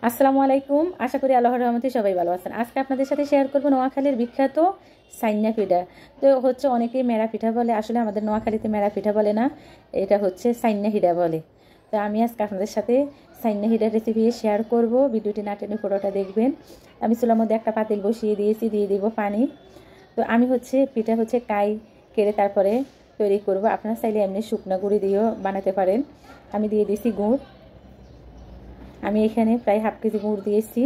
আসসালামু আলাইকুম। আশা করি আল্লাহর রহমতে সবাই ভালো আছেন। আজকে আপনাদের সাথে শেয়ার করব নোয়াখালীর বিখ্যাত সাইন্যা পিঠা। তো হচ্ছে অনেকেই মেরা পিঠা বলে, আসলে আমাদের নোয়াখালীতে মেরা পিঠা বলে না, এটা হচ্ছে সাইন্যা হিডা বলে। তো আমি আজকে আপনাদের সাথে সাইন্যা হিডার রেসিপি শেয়ার করব। ভিডিওটি না টেনে পুরোটা দেখবেন। আমি চুলার মধ্যে একটা পাতিল বসিয়ে দিয়েছি, দিয়ে দিব পানি। তো আমি পিঠা কাই কেড়ে তারপরে তৈরি করব। আপনারা চাইলে এমনি শুকনো গুঁড়ি দিয়েও বানাতে পারেন। আমি দিয়ে দিয়েছি গুড়। আমি এখানে প্রায় হাফ কেজি গুড় দিয়েছি।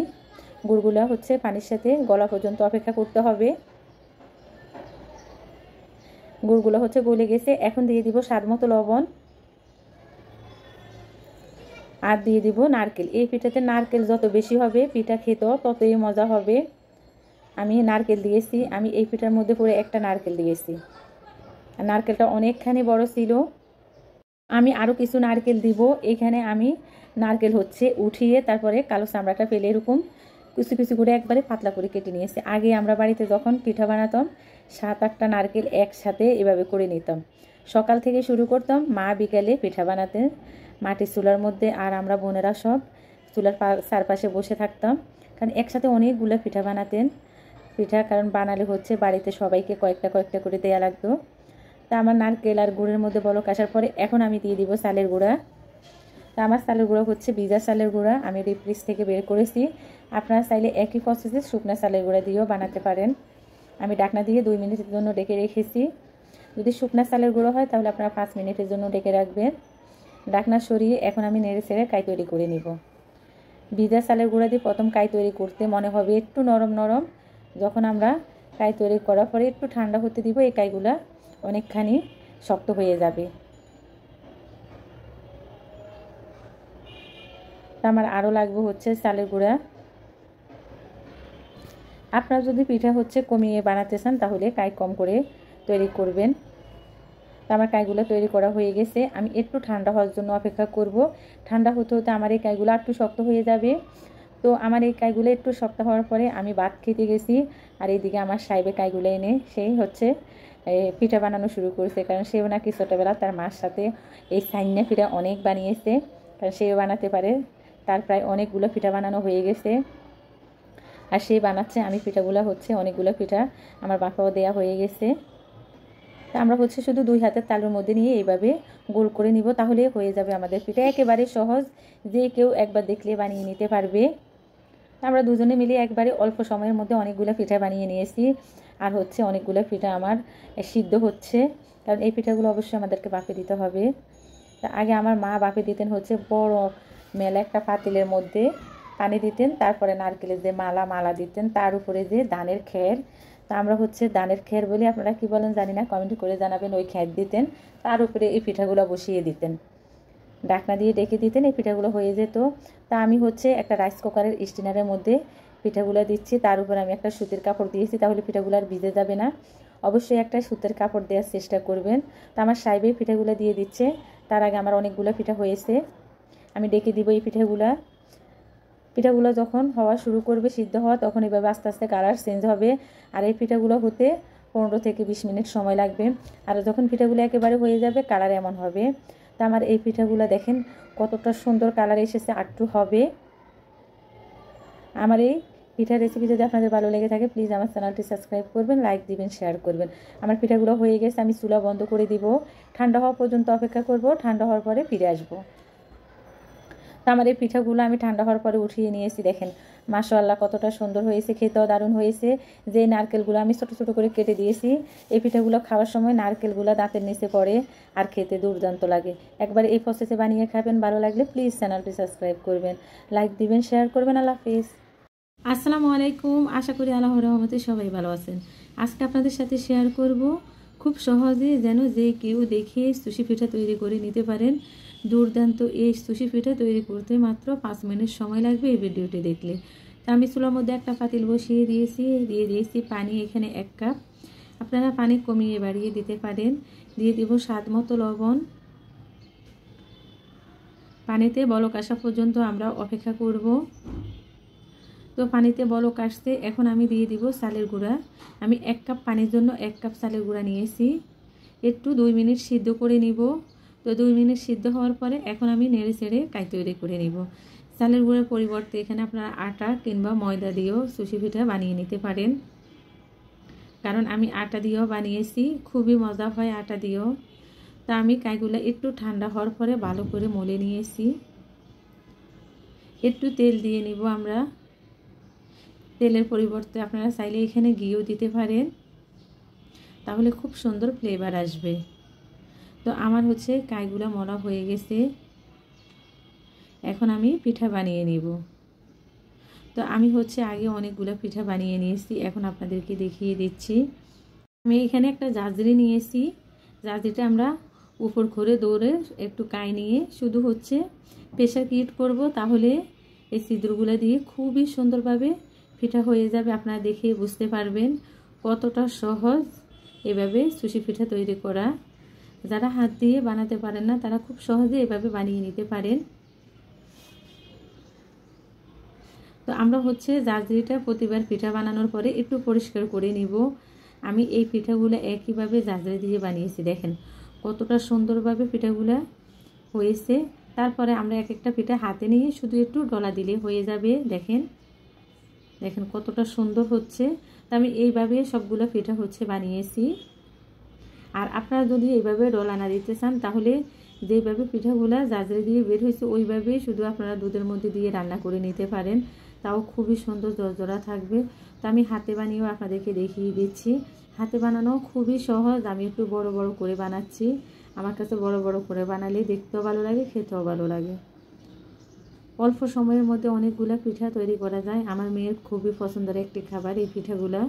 গুড়গুলো পানির সাথে গলা পর্যন্ত অপেক্ষা করতে হবে। গুড়গুলো গলে গেছে। এখন দিয়ে দিব স্বাদ মতো লবণ আর দিয়ে দিব নারকেল। এই পিঠাতে নারকেল যত বেশি হবে পিঠা খেতে ততই মজা হবে। আমি নারকেল দিয়েছি। আমি এই পিঠার মধ্যে পুরো একটা নারকেল দিয়েছি। আর নারকেলটা অনেকখানি বড় ছিল। আমি আরও কিছু নারকেল দিব। এখানে আমি নারকেল উঠিয়ে তারপরে কালো চামড়াটা ফেলে এরকম কিছু কিছু করে একবারে পাতলা করে কেটে নিয়েছি। আগে আমরা বাড়িতে যখন পিঠা বানাতাম 7-8টা নারকেল একসাথে এভাবে করে নিতাম। সকাল থেকে শুরু করতাম, মা বিকালে পিঠা বানাতে মাটির চুলার মধ্যে, আর আমরা বোনেরা সব চুলার চারপাশে বসে থাকতাম। কারণ একসাথে অনেকগুলো পিঠা বানাতেন। কারণ বানালে বাড়িতে সবাইকে কয়েকটা কয়েকটা করে দেওয়া লাগতো। তা আমার নারকেল আর গুড়ের মধ্যে বলক আসার পরে এখন আমি দিয়ে দিব চালের গুঁড়া। তা আমার চালের গুঁড়া ভিজা চালের গুঁড়া, আমি ডিপ ফ্রিজ থেকে বের করেছি। আপনারা চাইলে একই প্রসেসে শুকনো চালের গুঁড়া দিয়েও বানাতে পারেন। আমি ঢাকনা দিয়ে 2 মিনিটের জন্য ডেকে রেখেছি। যদি শুকনো চালের গুঁড়ো হয় তাহলে আপনারা 5 মিনিটের জন্য ডেকে রাখবেন। ঢাকনা সরিয়ে এখন আমি নেড়ে ছেড়ে কাই তৈরি করে নিব। ভিজা চালের গুঁড়া দিয়ে প্রথম কাই তৈরি করতে মনে হবে একটু নরম নরম। যখন আমরা কাই তৈরি করার পরে একটু ঠান্ডা হতে দিব, এই কাইগুলা অনেকখানি শক্ত হয়ে যাবে। আমার আরও লাগবে চালের গুঁড়া। আপনারা যদি পিঠা কমিয়ে বানাতে চান তাহলে কাই কম করে তৈরি করবেন। আমার কাইগুলো তৈরি করা হয়ে গেছে। আমি একটু ঠান্ডা হওয়ার জন্য অপেক্ষা করব। ঠান্ডা হতে হতে আমার এই কাইগুলো একটু শক্ত হয়ে যাবে। তো আমার এই কাইগুলো একটু শক্ত হওয়ার পরে আমি ভাত খেতে গেছি। আর এইদিকে আমার সাহেবে কাইগুলো এনে সেই পিঠা বানানো শুরু করেছে। কারণ সেও নাকি ছোটোবেলা তার মার সাথে এই সাইন্যা পিঠা অনেক বানিয়েছে, কারণ সেও বানাতে পারে। তার প্রায় অনেকগুলো পিঠা বানানো হয়ে গেছে আর সে বানাচ্ছে। আমি পিঠাগুলো অনেকগুলো পিঠা আমার বাপাও দেয়া হয়ে গেছে। তা আমরা শুধু 2 হাতের তালুর মধ্যে নিয়ে এইভাবে গোল করে নিব, তাহলে হয়ে যাবে আমাদের পিঠা। একেবারে সহজ, যে কেউ একবার দেখলে বানিয়ে নিতে পারবে। আমরা দুজনে মিলে একবারে অল্প সময়ের মধ্যে অনেকগুলো পিঠা বানিয়ে নিয়েছি। আর অনেকগুলো পিঠা আমার সিদ্ধ হচ্ছে, কারণ এই পিঠাগুলো অবশ্যই আমাদেরকে বাপে দিতে হবে। তা আগে আমার মা বাপে দিতেন বড় মেলা একটা পাতিলের মধ্যে পানি দিতেন, তারপরে নারকেলের যে মালা দিতেন, তার উপরে যে ধানের খের, তা আমরা ধানের খের বলি, আপনারা কি বলেন জানি না, কমেন্ট করে জানাবেন। ওই খের দিতেন, তার উপরে এই পিঠাগুলো বসিয়ে দিতেন, ঢাকনা দিয়ে ডেকে দিতেন, এই পিঠাগুলো হয়ে যেত। তা আমি একটা রাইস কুকারের স্টিনারের মধ্যে পিঠাগুলো দিচ্ছি। তার উপর আমি একটা সুতির কাপড় দিয়েছি, তাহলে পিঠাগুলো আর ভিজে যাবে না। অবশ্যই একটা সুতির কাপড় দেওয়ার চেষ্টা করবেন। তা আমার সাহেবে পিঠাগুলো দিয়ে দিচ্ছে। তার আগে আমার অনেকগুলো পিঠা হয়েছে, আমি ডেকে দিব এই পিঠাগুলো যখন হওয়া শুরু করবে, সিদ্ধ হওয়া, তখন এভাবে আস্তে আস্তে কালার চেঞ্জ হবে। আর এই পিঠাগুলো হতে 15 থেকে 20 মিনিট সময় লাগবে। আর যখন পিঠাগুলো একেবারে হয়ে যাবে, কালার এমন হবে। তা আমার এই পিঠাগুলো দেখেন কতটা সুন্দর কালার এসেছে, আটটু হবে। আমার এই পিঠার রেসিপি যদি আপনাদের ভালো লেগে থাকে, প্লিজ আমার চ্যানেলটি সাবস্ক্রাইব করবেন, লাইক দিবেন, শেয়ার করবেন। আমার পিঠাগুলো হয়ে গেছে, আমি চুলা বন্ধ করে দিব। ঠান্ডা হওয়া পর্যন্ত অপেক্ষা করব। ঠান্ডা হওয়ার পরে ফিরে আসবো। তা আমার এই পিঠাগুলো আমি ঠান্ডা হওয়ার পরে উঠিয়ে নিয়েছি। দেখেন মাশাআল্লাহ কতটা সুন্দর হয়েছে, খেতেও দারুণ হয়েছে। যে নারকেলগুলো আমি ছোটো ছোটো করে কেটে দিয়েছি, এই পিঠাগুলো খাওয়ার সময় নারকেলগুলো দাঁতের নিচে পড়ে আর খেতে দুর্দান্ত লাগে। একবার এই প্রসেসে বানিয়ে খাবেন, ভালো লাগলে প্লিজ চ্যানেলটি সাবস্ক্রাইব করবেন, লাইক দিবেন, শেয়ার করবেন। আল্লাহ হাফিজ। আসসালামু আলাইকুম। আশা করি আল্লাহর রহমতে সবাই ভালো আছেন। আজকে আপনাদের সাথে শেয়ার করব খুব সহজে যেন যে কেউ দেখে সুশি পিঠা তৈরি করে নিতে পারেন। দুর্দান্ত এই সুশি পিঠা তৈরি করতে মাত্র 5 মিনিট সময় লাগবে এই ভিডিওটি দেখলে। তা আমি চুলার মধ্যে একটা পাতিল বসিয়ে দিয়ে দিয়েছি পানি, এখানে 1 কাপ। আপনারা পানি কমিয়ে বাড়িয়ে দিতে পারেন। দিয়ে দিব স্বাদ মতো লবণ। পানিতে বলক আসা পর্যন্ত আমরা অপেক্ষা করব। তো পানিতে বলক আসছে, এখন আমি দিয়ে দিব চালের গুঁড়া। আমি 1 কাপ পানির জন্য 1 কাপ চালের গুঁড়া নিয়েছি। একটু 2 মিনিট সিদ্ধ করে নিব। তো 2 মিনিট সিদ্ধ হওয়ার পরে এখন আমি নেড়ে চেড়ে কাই তৈরি করে নিব। চালের গুঁড়োর পরিবর্তে এখানে আপনারা আটা কিংবা ময়দা দিয়েও সুশি পিঠা বানিয়ে নিতে পারেন, কারণ আমি আটা দিয়েও বানিয়েছি, খুবই মজা হয় আটা দিয়েও। তা আমি কাইগুলো একটু ঠান্ডা হওয়ার পরে ভালো করে মলে নিয়েছি। একটু তেল দিয়ে নিব আমরা। তেলের পরিবর্তে আপনারা চাইলে এখানে ঘিও দিতে পারেন, তাহলে খুব সুন্দর ফ্লেভার আসবে। তো আমার হচ্ছে কাইগুলো মলা হয়ে গেছে, এখন আমি পিঠা বানিয়ে নিব। তো আমি হচ্ছে আগে অনেকগুলো পিঠা বানিয়ে নিয়েছি, এখন আপনাদেরকে দেখিয়ে দিচ্ছি। আমি এখানে একটা জাজরি নিয়েছি, জাজরিটা আমরা উপর করে দৌড়ে একটু কাই নিয়ে শুধু হচ্ছে প্রেসার কুক করব, তাহলে এই ছিদ্রগুলো দিয়ে খুবই সুন্দরভাবে পিঠা হয়ে যাবে। আপনারা দেখে বুঝতে পারবেন কতটা সহজ এভাবে সুশি পিঠা তৈরি করা। যারা হাত দিয়ে বানাতে পারেন না তারা খুব সহজে এভাবে বানিয়ে নিতে পারেন। তো আমরা হচ্ছে জাজরিটা প্রতিবার পিঠা বানানোর পরে একটু পরিষ্কার করে নিব। আমি এই পিঠাগুলো একইভাবে জাজরি দিয়ে বানিয়েছি, দেখেন কতটা সুন্দরভাবে পিঠাগুলো হয়েছে। তারপরে আমরা এক একটা পিঠা হাতে নিয়ে শুধু একটু ডলা দিলে হয়ে যাবে। দেখেন দেখেন কতটা সুন্দর হচ্ছে। তো আমি এইভাবে সবগুলো পিঠা হচ্ছে বানিয়েছি। আর আপনারা যদি এইভাবে ডলা না দিতে চান তাহলে যেইভাবে পিঠাগুলো জাজরি দিয়ে বের হয়েছে ওইভাবেই শুধু আপনারা দুধের মধ্যে দিয়ে রান্না করে নিতে পারেন, তাও খুবই সুন্দর জর্জরা থাকবে। তো আমি হাতে বানিয়েও আপনাদেরকে দেখিয়ে দিচ্ছি। হাতে বানানো খুবই সহজ, আমি একটু বড় বড় করে বানাচ্ছি। আমার কাছে বড় বড় করে বানালে দেখতেও ভালো লাগে, খেতেও ভালো লাগে। অল্প সময়ের মধ্যে অনেকগুলো পিঠা তৈরি করা যায়। আমার মেয়ের খুবই পছন্দের একটি খাবার এই পিঠাগুলো।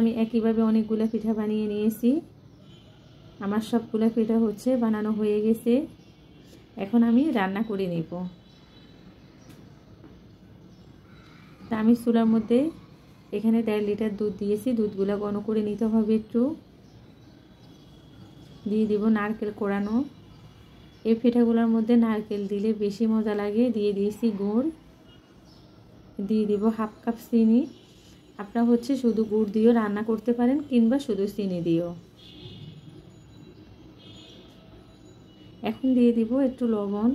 আমি একইভাবে অনেকগুলো পিঠা বানিয়ে নিয়েছি। আমার সবগুলো পিঠা হচ্ছে বানানো হয়ে গেছে, এখন আমি রান্না করে নিব। তা আমি চুলার মধ্যে এখানে 1.5 লিটার দুধ দিয়েছি, দুধগুলো ঘন করে নিতে হবে। একটু দিয়ে দিব নারকেল কোড়ানো। এই পিঠাগুলোর মধ্যে নারকেল দিলে বেশি মজা লাগে। দিয়ে দিয়েছি গুড়, দিয়ে দিব 1/2 কাপ চিনি। আপনারা হচ্ছে শুধু গুড় দিয়েও রান্না করতে পারেন কিংবা শুধু চিনি দিয়েও। এখন দিয়ে দিব একটু লবণ।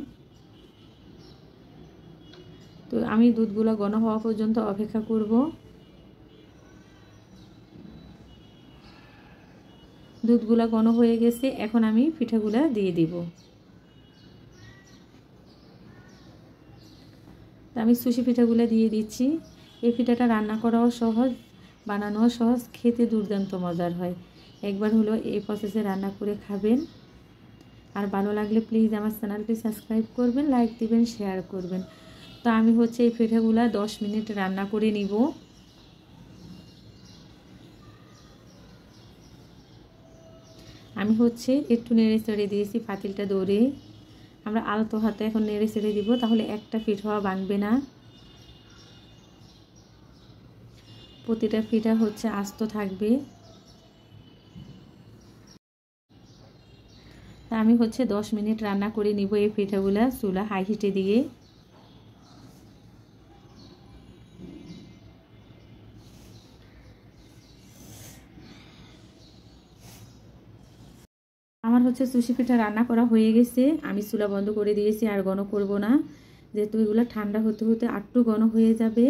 তো আমি দুধগুলো ঘন হওয়া পর্যন্ত অপেক্ষা করব। দুধগুলো ঘন হয়ে গেছে, এখন আমি পিঠাগুলো দিয়ে দিব। আমি সুশি পিঠাগুলো দিয়ে দিচ্ছি। এই পিঠাটা রান্না করাও সহজ, বানানোও সহজ, খেতে দুর্দান্ত মজার হয়। একবার হলো এই প্রসেসে রান্না করে খাবেন। আর ভালো লাগলে প্লিজ আমার চ্যানেলটি সাবস্ক্রাইব করবেন, লাইক দিবেন, শেয়ার করবেন। তো আমি হচ্ছে এই পিঠাগুলো 10 মিনিট রান্না করে নিব। আমি হচ্ছে একটু নেড়ে চেড়ে দিয়েছি পাতিলটা দৌড়ে। আমরা আলতো হাতে এখন নেড়ে চেড়ে দিব, তাহলে একটা পিঠা ভাঙবে না। প্রতিটা পিঠা হচ্ছে আস্ত থাকবে। তা আমি হচ্ছে 10 মিনিট রান্না করে নিব এই পিঠাগুলা চুলা হাই হিটে দিয়ে। আমার হচ্ছে সুশি পিঠা রান্না করা হয়ে গেছে, আমি চুলা বন্ধ করে দিয়েছি, আর ঘন করব না, যেহেতু এগুলো ঠান্ডা হতে হতে আরটু ঘন হয়ে যাবে।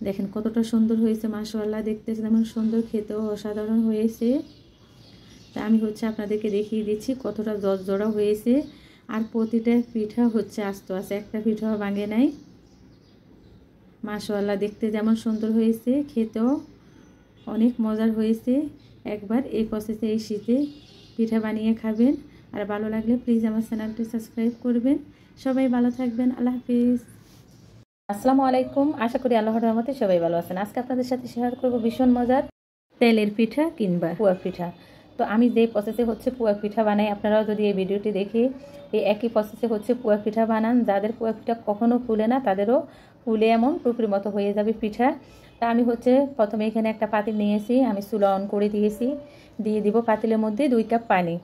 দেখেন কতটা সুন্দর হয়েছে, মাশাআল্লাহ, দেখতে যেমন সুন্দর, খেতেও অসাধারণ হয়েছে। তা আমি হচ্ছে আপনাদেরকে দেখিয়ে দিচ্ছি কতটা জড়জড়া হয়েছে। আর প্রতিটা পিঠা হচ্ছে আস্ত আছে, একটা পিঠাও ভাঙে নাই। মাশাআল্লাহ, দেখতে যেমন সুন্দর হয়েছে, খেতেও অনেক মজার হয়েছে। একবার এই প্রসেসে এই শীতে পিঠা বানিয়ে খাবেন। আর ভালো লাগলে প্লিজ আমার চ্যানেলটি সাবস্ক্রাইব করবেন। সবাই ভালো থাকবেন, আল্লাহ হাফিজ। আসসালামু আলাইকুম, আশা করি আল্লাহর রহমতে সবাই ভালো আছেন। আজকে আপনাদের সাথে শেয়ার করব ভীষণ মজার তেলের পিঠা কিংবা পুয়া পিঠা। তো আমি যে প্রসেসে হচ্ছে পুয়া পিঠা বানাই, আপনারাও যদি এই ভিডিওটি দেখে এই একই প্রসেসে হচ্ছে পুয়া পিঠা বানান, যাদের পুয়া পিঠা কখনো ফুলে না তাদেরও ফুলে এমন টুকরির মতো হয়ে যাবে পিঠা। তা আমি হচ্ছে প্রথমে এখানে একটা পাতিল নিয়েছি, আমি চুলা অন করে দিয়েছি। দিয়ে দিব পাতিলের মধ্যে 2 কাপ পানি।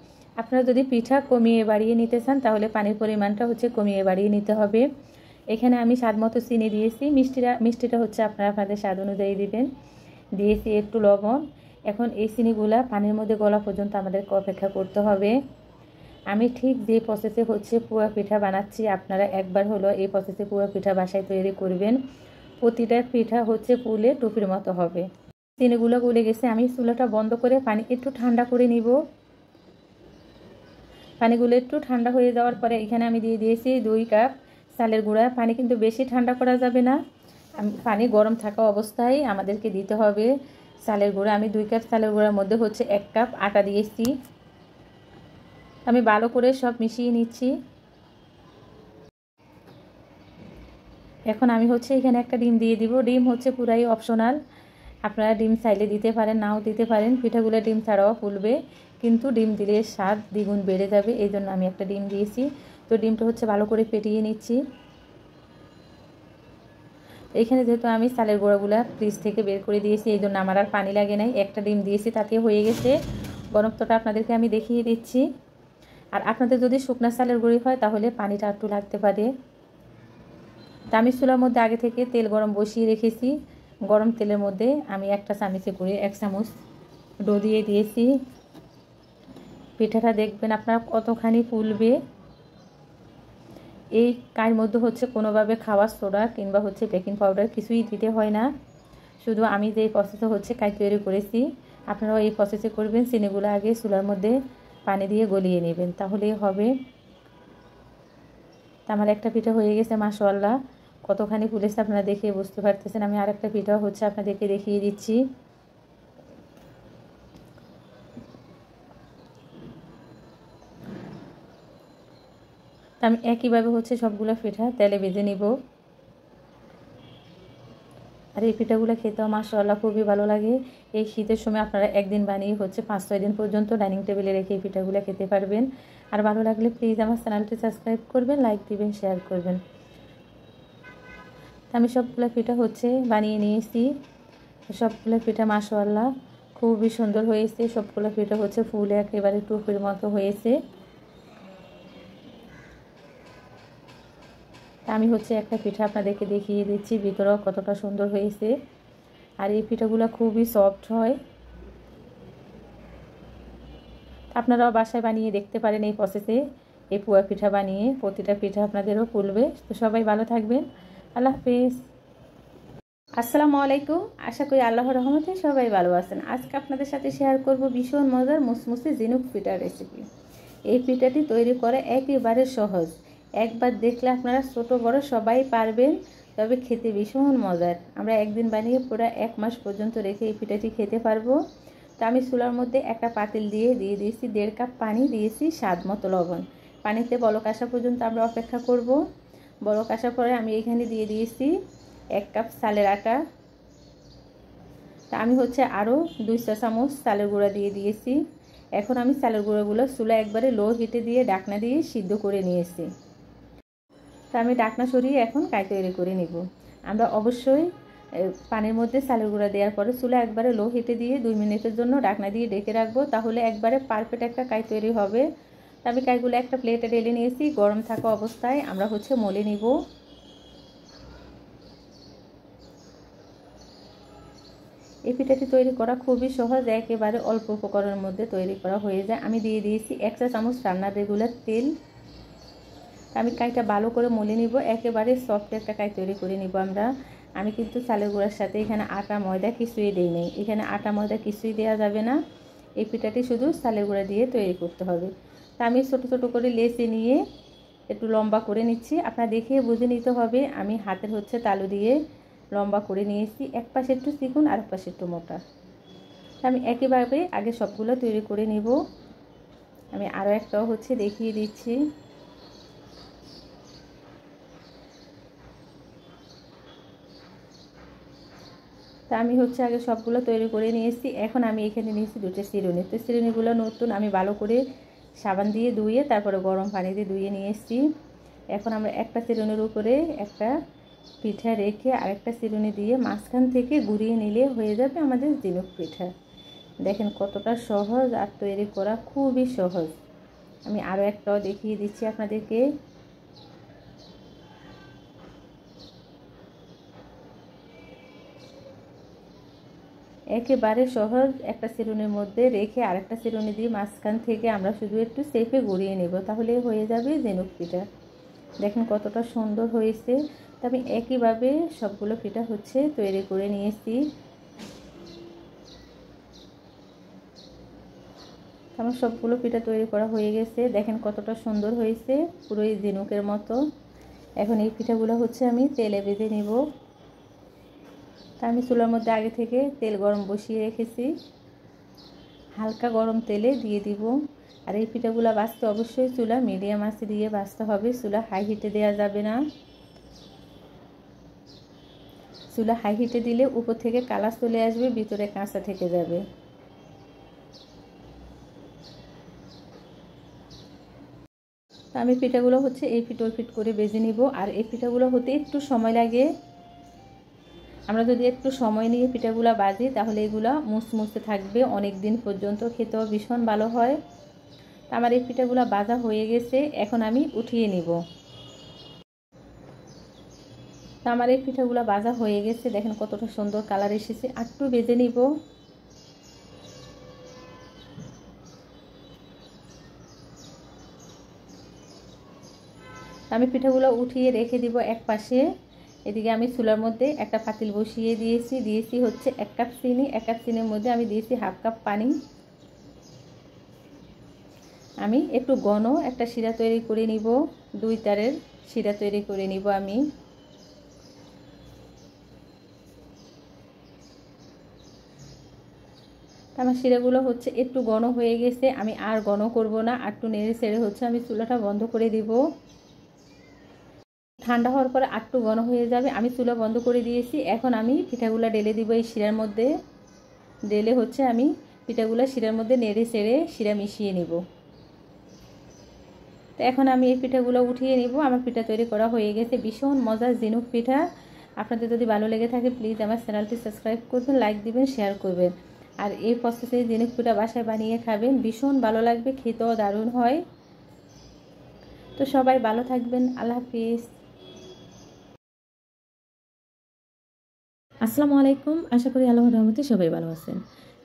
আপনারা যদি পিঠা কমিয়ে বাড়িয়ে নিতে চান তাহলে পানির পরিমাণটা হচ্ছে কমিয়ে বাড়িয়ে নিতে হবে। এখানে আমি স্বাদ মতো চিনি দিয়েছি, মিষ্টিটা হচ্ছে আপনারা আপনাদের স্বাদ অনুযায়ী দিবেন। দিয়েছি একটু লবণ। এখন এই চিনিগুলা পানির মধ্যে গলা পর্যন্ত আমাদেরকে অপেক্ষা করতে হবে। আমি ঠিক যে প্রসেসে হচ্ছে পুয়া পিঠা বানাচ্ছি আপনারা একবার হলো এই প্রসেসে পুয়া পিঠা বাসায় তৈরি করবেন। প্রতিটা পিঠা হচ্ছে ফুলে টুপির মতো হবে। চিনিগুলো গলে গেছে, আমি চুলাটা বন্ধ করে পানি একটু ঠান্ডা করে নিব। পানিগুলো একটু ঠান্ডা হয়ে যাওয়ার পরে এখানে আমি দিয়ে দিয়েছি 2 কাপ চালের গুঁড়া। পানি কিন্তু বেশি ঠান্ডা করা যাবে না, পানি গরম থাকা অবস্থায় আমাদেরকে দিতে হবে চালের গুঁড়া। আমি 2 কাপ চালের গুঁড়ার মধ্যে হচ্ছে 1 কাপ আটা দিয়েছি। আমি ভালো করে সব মিশিয়ে নিচ্ছি। এখন আমি হচ্ছে এখানে একটা ডিম দিয়ে দিব। ডিম হচ্ছে পুরাই অপশনাল, আপনারা ডিম চাইলে দিতে পারেন, নাও দিতে পারেন। পিঠাগুলো ডিম ছাড়াও ফুলবে, কিন্তু ডিম দিলে স্বাদ দ্বিগুণ বেড়ে যাবে, এই জন্য আমি একটা ডিম দিয়েছি। তো ডিমটা হচ্ছে ভালো করে ফেটিয়ে নিচ্ছি। এইখানে যেহেতু আমি চালের গুঁড়াগুলো ফ্রিজ থেকে বের করে দিয়েছি, এই জন্য আমার আর পানি লাগে নাই। একটা ডিম দিয়েছি, তাতে হয়ে গেছে। ঘনত্বটা আপনাদেরকে আমি দেখিয়ে দিচ্ছি। আর আপনাদের যদি শুকনা চালের গুঁড়ি হয় তাহলে পানিটা একটু লাগতে পারে। তা আমি চুলার মধ্যে আগে থেকে তেল গরম বসিয়ে রেখেছি। গরম তেলের মধ্যে আমি একটা চামচে করে 1 চামচ ডো দিয়ে দিয়েছি। পিঠাটা দেখবেন আপনারা কতখানি ফুলবে। এই কার মধ্যে হচ্ছে কোনোভাবে খাওয়ার সোডা কিংবা হচ্ছে বেকিং পাউডার কিছুই দিতে হয় না। শুধু আমি যে প্রসেসে হচ্ছে কাই তৈরি করেছি, আপনারাও এই প্রসেসে করবেন। চিনিগুলো আগে চুলার মধ্যে পানি দিয়ে গলিয়ে নেবেন, তাহলেই হবে। আমার একটা পিঠা হয়ে গেছে, মাশাআল্লাহ কতখানি ফুলেছে আপনারা দেখে বুঝতে পারতেছেন। আমি আরেকটা পিঠা হচ্ছে আপনাদেরকে দেখিয়ে দিচ্ছি। আমি একইভাবে হচ্ছে সবগুলো পিঠা তেলে ভেজে নিব। আর এই পিঠাগুলো খেতেও মাশাআল্লাহ খুবই ভালো লাগে। এই শীতের সময় আপনারা একদিন বানিয়ে হচ্ছে 5-6 দিন পর্যন্ত ডাইনিং টেবিলে রেখে এই পিঠাগুলো খেতে পারবেন। আর ভালো লাগলে প্লিজ আমার চ্যানেলটি সাবস্ক্রাইব করবেন, লাইক দিবেন, শেয়ার করবেন। আমি সবগুলো পিঠা হচ্ছে বানিয়ে নিয়েছি। সবগুলো পিঠা মাশাআল্লাহ খুবই সুন্দর হয়েছে। সবগুলো পিঠা হচ্ছে ফুলে একেবারে টুপির মতো হয়েছে। আমি হচ্ছে একটা পিঠা আপনাদেরকে দেখিয়ে দিচ্ছি, ভিতরেও কতটা সুন্দর হয়েছে। আর এই পিঠাগুলো খুবই সফট হয়। আপনারাও বাসায় বানিয়ে দেখতে পারেন এই প্রসেসে এই পুয়া পিঠা বানিয়ে। প্রতিটা পিঠা আপনাদেরও ফুলবে। তো সবাই ভালো থাকবেন। আল্লাহ হাফেজ। আসসালামু আলাইকুম। আশা করি আল্লাহর রহমতে সবাই ভালো আছেন। আজকে আপনাদের সাথে শেয়ার করব ভীষণ মজার মুসমুসে ঝিনুক পিঠার রেসিপি। এই পিঠাটি তৈরি করা একেবারে সহজ। একবার দেখলে আপনারা ছোট বড় সবাই পারবেন, তবে খেতে ভীষণ মজার। আমরা একদিন বানিয়ে পুরো 1 মাস পর্যন্ত রেখে এই পিঠাটি খেতে পারবো। তো আমি চুলার মধ্যে একটা পাতিল দিয়ে দিয়েছি 1.5 কাপ পানি, দিয়েছি স্বাদ মতো লবণ। পানিতে বলক আসা পর্যন্ত আমরা অপেক্ষা করব। বলক আসার পরে আমি এখানে দিয়ে দিয়েছি 1 কাপ চালের আটা। তা আমি হচ্ছে আরও 2 চা চামচ চালের গুঁড়া দিয়ে দিয়েছি। এখন আমি চালের গুঁড়োগুলো চুলা একবারে লো হিটে দিয়ে ঢাকনা দিয়ে সিদ্ধ করে নিয়েছি। তা আমি ঢাকনা সরিয়ে এখন কাই তৈরি করে নিব। আমরা অবশ্যই পানির মধ্যে চালের গুঁড়া দেওয়ার পরে চুলা একবারে লো হিটে দিয়ে 2 মিনিটের জন্য ঢাকনা দিয়ে ঢেকে রাখবো, তাহলে একবারে পারফেক্ট একটা কাই তৈরি হবে। তা আমি কাইগুলো একটা প্লেটে ঢেলে নিয়েছি। গরম থাকা অবস্থায় আমরা হচ্ছে মলে নিব। এই পিঠাটি তৈরি করা খুবই সহজ, একেবারে অল্প উপকরণের মধ্যে তৈরি করা হয়ে যায়। আমি দিয়ে দিয়েছি 1 চা চামচ রান্নার রেগুলার তেল। আমি কাইটা ভালো করে মলে নিব, একেবারে সফট একটা কাই তৈরি করে নিব আমরা। আমি কিন্তু চালের গুঁড়ার সাথে এখানে আটা ময়দা কিছুই দিই নাই। এখানে আটা ময়দা কিছুই দেওয়া যাবে না। এই পিঠাটি শুধু চালের গুঁড়া দিয়ে তৈরি করতে হবে। তা আমি ছোট ছোট করে লেচি নিয়ে একটু লম্বা করে নিচ্ছি। আপনারা দেখে বুঝে নিতে হবে। আমি হাতের হচ্ছে তালু দিয়ে লম্বা করে নিয়েছি, এক পাশে একটু চিকন আর এক পাশে একটু মোটা। আমি একইভাবে আগে সবগুলো তৈরি করে নিব। আমি আরও একটাও হচ্ছে দেখিয়ে দিচ্ছি। তা আমি হচ্ছে আগে সবগুলো তৈরি করে নিয়েছি। এখন আমি এখানে নিয়েছি 2টা চিরুনি। তো চিরুনিগুলো নতুন, আমি ভালো করে সাবান দিয়ে ধুয়ে তারপরে গরম পানি দিয়ে ধুয়ে নিয়ে এসেছি। এখন আমরা একটা চিরুনির উপরে একটা পিঠা রেখে আরেকটা চিরুনি দিয়ে মাঝখান থেকে ঘুরিয়ে নিলে হয়ে যাবে আমাদের ঝিনুক পিঠা। দেখেন কতটা সহজ, আর তৈরি করা খুবই সহজ। আমি আরও একটাও দেখিয়ে দিচ্ছি আপনাদেরকে। একেবারে সহজ, একটা চিরুনির মধ্যে রেখে আরেকটা চিরুনি দিয়ে মাঝখান থেকে আমরা শুধু একটু চেপে গড়িয়ে নেব, তাহলে হয়ে যাবে ঝিনুক পিঠা। দেখেন কতটা সুন্দর হয়েছে। তো আমি একইভাবে সবগুলো পিঠা হচ্ছে তৈরি করে নিয়েছি। আমার সবগুলো পিঠা তৈরি করা হয়ে গেছে। দেখেন কতটা সুন্দর হয়েছে, পুরোই ঝিনুকের মতো। এখন এই পিঠাগুলো হচ্ছে আমি তেলে ভেজে নিব। তা আমি চুলার মধ্যে আগে থেকে তেল গরম বসিয়ে রেখেছি, হালকা গরম তেলে দিয়ে দিব। আর এই পিঠাগুলো ভাজতে অবশ্যই চুলা মিডিয়াম আঁচে দিয়ে ভাজতে হবে, চুলা হাই হিটে দেওয়া যাবে না। চুলা হাই হিটে দিলে উপর থেকে কালার চলে আসবে, ভিতরে কাঁচা থেকে যাবে। আমি পিঠাগুলো হচ্ছে এই পিঠ ওই পিঠ করে ভেজে নিব। আর এই পিঠাগুলো হতে একটু সময় লাগে, আমরা যদি একটু সময় নিয়ে পিঠাগুলো ভাজি তাহলে এগুলো মুচমুচে থাকবে, অনেক দিন পর্যন্ত খেতেও ভীষণ ভালো হয়। আমার এই পিঠাগুলো ভাজা হয়ে গেছে, এখন আমি উঠিয়ে নিব। আমার এই পিঠাগুলো ভাজা হয়ে গেছে, দেখেন কতটা সুন্দর কালার এসেছে। আর একটু ভেজে নিব। আমি পিঠাগুলো উঠিয়ে রেখে দিব এক পাশে। এদিকে আমি চুলার মধ্যে একটা পাতিল বসিয়ে দিয়েছি হচ্ছে 1 কাপ চিনি। 1 কাপ চিনির মধ্যে আমি দিয়েছি হাফ কাপ পানি। আমি একটু ঘন একটা শিরা তৈরি করে নিব, 2 তারের শিরা তৈরি করে নিব আমি। আমার শিরাগুলো হচ্ছে একটু ঘন হয়ে গেছে, আমি আর ঘন করব না, আর একটু নেড়ে ছেড়ে হচ্ছে আমি চুলাটা বন্ধ করে দিব। ঠান্ডা হওয়ার পরে আর একটু ঘন হয়ে যাবে, আমি চুলা বন্ধ করে দিয়েছি। এখন আমি পিঠাগুলো ঢেলে দিব এই শিরার মধ্যে। ঢেলে হচ্ছে আমি পিঠাগুলো শিরার মধ্যে নেড়ে ছেড়ে শিরা মিশিয়ে নিব। তো এখন আমি এই পিঠাগুলো উঠিয়ে নিব। আমার পিঠা তৈরি করা হয়ে গেছে, ভীষণ মজার ঝিনুক পিঠা। আপনাদের যদি ভালো লেগে থাকে প্লিজ আমার চ্যানেলটি সাবস্ক্রাইব করবেন, লাইক দিবেন, শেয়ার করবেন। আর এই প্রসেসে ঝিনুক পিঠা বাসায় বানিয়ে খাবেন, ভীষণ ভালো লাগবে, খেতেও দারুণ হয়। তো সবাই ভালো থাকবেন, আল্লাহ হাফিজ। আসসালামু আলাইকুম, আশা করি আল্লাহর রহমতে সবাই ভালো আছেন।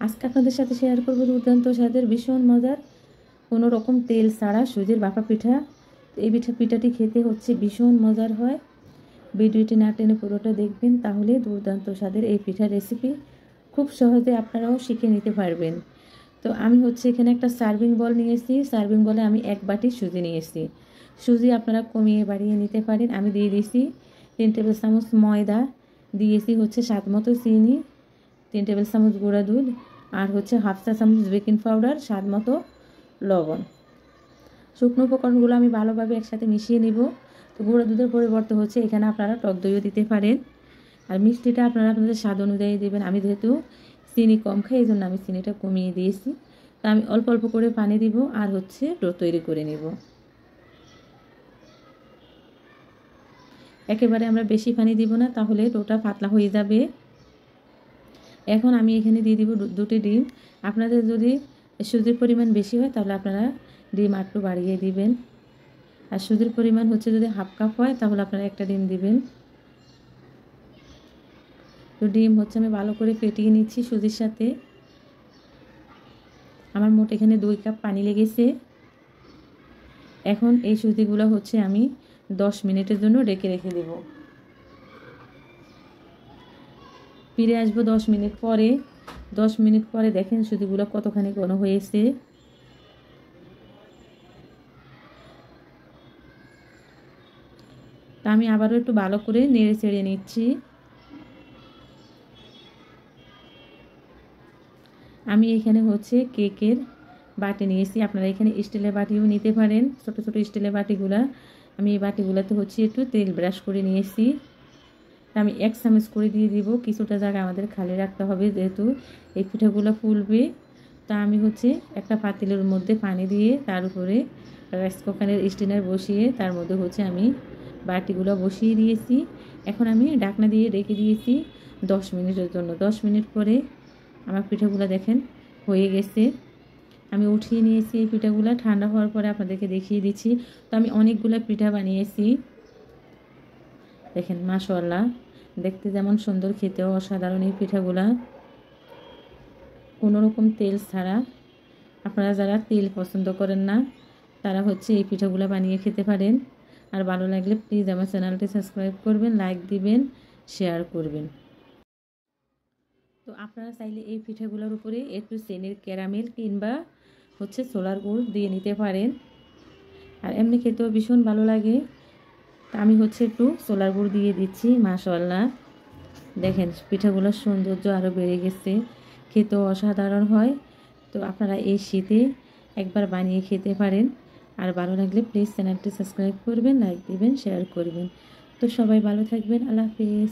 আজকে আপনাদের সাথে শেয়ার করব দুর্দান্ত স্বাদের ভীষণ মজার কোনো রকম তেল ছাড়া সুজির ভাপা পিঠা। এই পিঠাটি খেতে হচ্ছে ভীষণ মজার হয়। ভিডিওটি না টেনে পুরোটা দেখবেন, তাহলে দুর্দান্ত স্বাদের এই পিঠার রেসিপি খুব সহজে আপনারাও শিখে নিতে পারবেন। তো আমি হচ্ছে এখানে একটা সার্ভিং বল নিয়েছি। সার্ভিং বলে আমি 1 বাটি সুজি নিয়েছি। সুজি আপনারা কমিয়ে বাড়িয়ে নিতে পারেন। আমি দিয়ে দিয়েছি 3 টেবিল চামচ ময়দা, দিয়েছি হচ্ছে স্বাদ মতো চিনি, 3 টেবিল চামচ গুঁড়া দুধ, আর হচ্ছে হাফ চা চামচ বেকিং পাউডার, স্বাদ মতো লবণ। শুকনো উপকরণগুলো আমি ভালোভাবে একসাথে মিশিয়ে নিব। তো গুঁড়া দুধের পরিবর্তে হচ্ছে এখানে আপনারা টক দইও দিতে পারেন। আর মিষ্টিটা আপনারা আপনাদের স্বাদ অনুযায়ী দেবেন। আমি যেহেতু চিনি কম খাই, এই জন্য আমি চিনিটা কমিয়ে দিয়েছি। তো আমি অল্প অল্প করে পানি দিব আর হচ্ছে ডো তৈরি করে নেব। একেবারে আমরা বেশি পানি দিব না, তাহলে ডোটা পাতলা হয়ে যাবে। এখন আমি এখানে দিয়ে দিব 2টি ডিম। আপনাদের যদি সুজির পরিমাণ বেশি হয় তাহলে আপনারা ডিম একটু বাড়িয়ে দিবেন। আর সুজির পরিমাণ হচ্ছে যদি হাফ কাপ হয় তাহলে আপনারা একটা ডিম দিবেন। তো ডিম হচ্ছে আমি ভালো করে ফেটিয়ে নিচ্ছি সুজির সাথে। আমার মোট এখানে 2 কাপ পানি লেগেছে। এখন এই সুজিগুলো হচ্ছে আমি 10 মিনিটের জন্য ঢেকে রেখে দেব। ফিরে আসবো 10 মিনিট পরে। 10 মিনিট পরে দেখেন সুজিগুলো কতখানি ঘন হয়েছে। তা আমি আবারও একটু ভালো করে নেড়ে চেড়ে নিচ্ছি। আমি এখানে হচ্ছে কেকের বাটি নিয়েছি, আপনারা এখানে স্টিলের বাটিও নিতে পারেন, ছোট ছোট স্টিলের বাটিগুলা। আমি এই বাটিগুলোতে হচ্ছে একটু তেল ব্রাশ করে নিয়েছি। আমি 1 চামচ করে দিয়ে দিব, কিছুটা জায়গা আমাদের খালি রাখতে হবে যেহেতু এই পিঠাগুলো ফুলবে। তা আমি হচ্ছে একটা পাতিলের মধ্যে পানি দিয়ে তার উপরে রাইস কুকারের স্ট্যান্ডার বসিয়ে তার মধ্যে হচ্ছে আমি বাটিগুলো বসিয়ে দিয়েছি। এখন আমি ঢাকনা দিয়ে রেখে দিয়েছি 10 মিনিটের জন্য। 10 মিনিট পরে আমার পিঠাগুলো দেখেন হয়ে গেছে। আমি উঠিয়ে নিয়েছি এই পিঠাগুলো, ঠান্ডা হওয়ার পরে আপনাদেরকে দেখিয়ে দিচ্ছি। তো আমি অনেকগুলো পিঠা বানিয়েছি, দেখেন মাশাআল্লাহ, দেখতে যেমন সুন্দর খেতেও অসাধারণ এই পিঠাগুলা। কোনো রকম তেল ছাড়া। আপনারা যারা তেল পছন্দ করেন না তারা হচ্ছে এই পিঠাগুলো বানিয়ে খেতে পারেন। আর ভালো লাগলে প্লিজ আমার চ্যানেলটি সাবস্ক্রাইব করবেন, লাইক দিবেন, শেয়ার করবেন। তো আপনারা চাইলে এই পিঠাগুলোর উপরে একটু চিনির ক্যারামেল কিংবা হচ্ছে ছোলার গুড় দিয়ে নিতে পারেন। আর এমনি খেতেও ভীষণ ভালো লাগে। আমি হচ্ছে একটু ছোলার গুড় দিয়ে দিচ্ছি। মাশাআল্লাহ, দেখেন পিঠাগুলোর সৌন্দর্য আরও বেড়ে গেছে, খেতেও অসাধারণ হয়। তো আপনারা এই শীতে একবার বানিয়ে খেতে পারেন। আর ভালো লাগলে প্লিজ চ্যানেলটি সাবস্ক্রাইব করবেন, লাইক দিবেন, শেয়ার করবেন। তো সবাই ভালো থাকবেন। আল্লাহ হাফেজ।